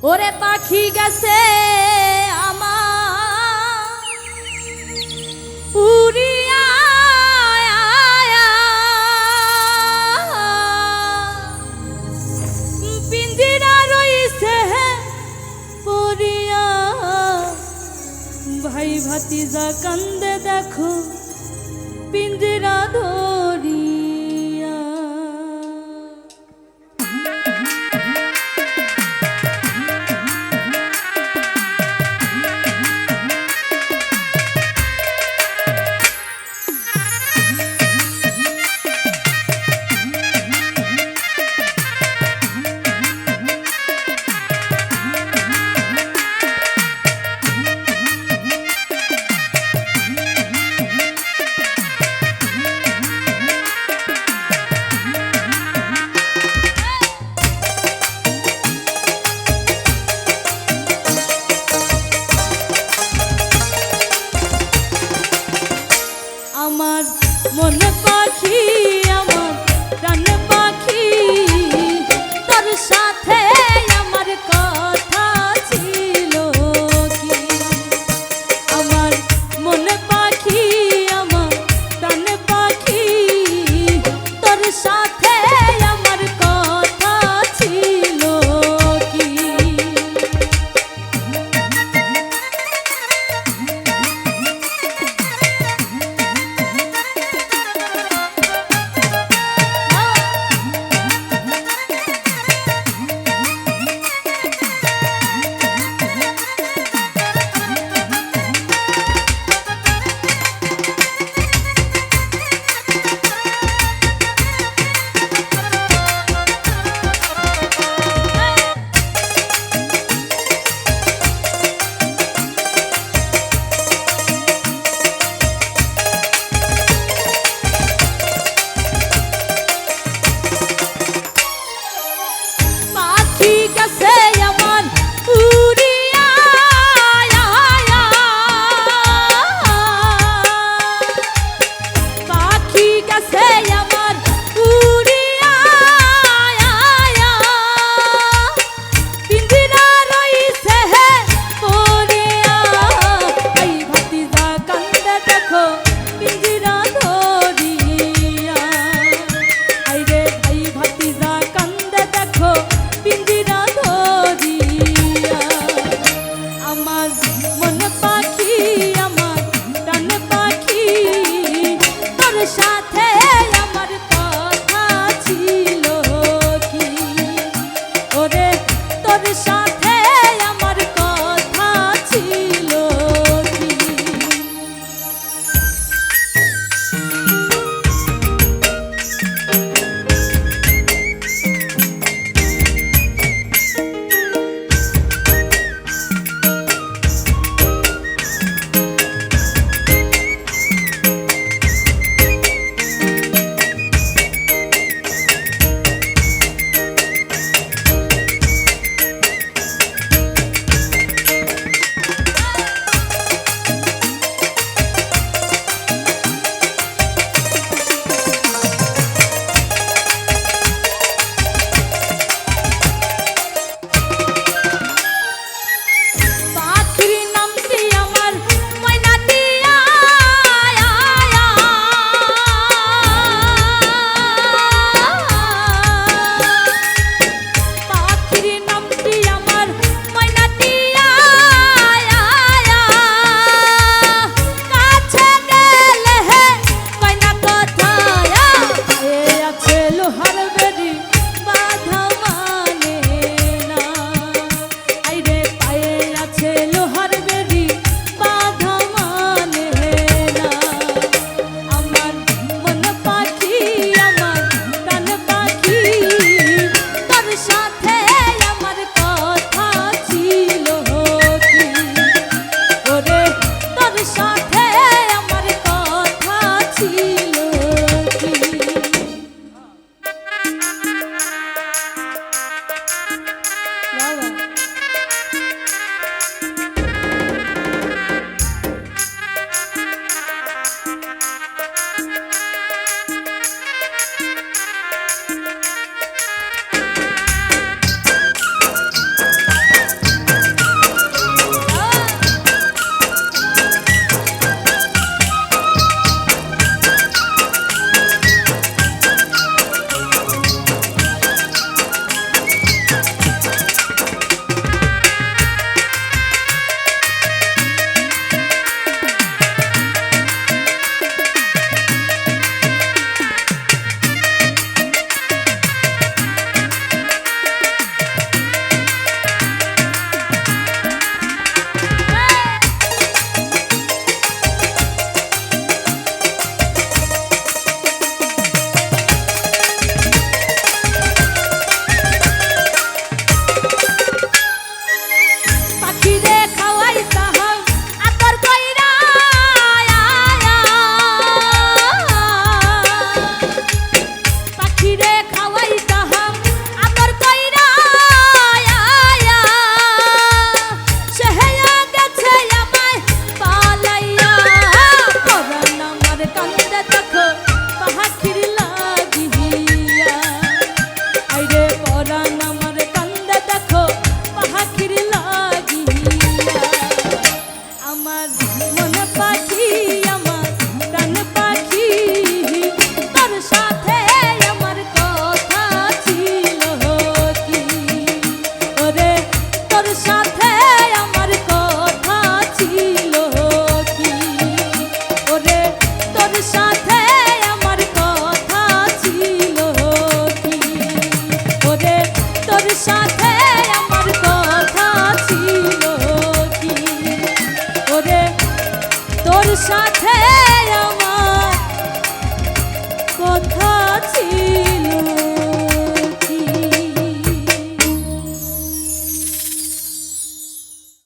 ওরে পাখি গেছে আমার উড়িয়া, পিঞ্জিরা রইছে পড়িয়া। ভাই ভাতিজা কান্দে দেখো পিঞ্জিরা ধরিয়া। আমার মন পাখি, আমার প্রাণ পাখি, তোর সাথে আমার কথা ছিল কি? আমার মন পাখি, আমার প্রাণ পাখি, তোর সাথে আমার কথা ছিল কি? ঠিক আছে আমার উড়িয়া, পাখি গেছে আমার উড়িয়া, পিঞ্জিরা রইছে পড়িয়া। এই ভাতিজা কান্দে দেখো পিঞ্জিরা ধরিয়া। আইরে ভাই ভাতিজা কান্দে দেখো পিঞ্জিরা ধরিয়া। আমার মন পাখি, আমার প্রাণ পাখি, তোর সাথে আমার কথা ছিল কি? ওরে তোর সাথে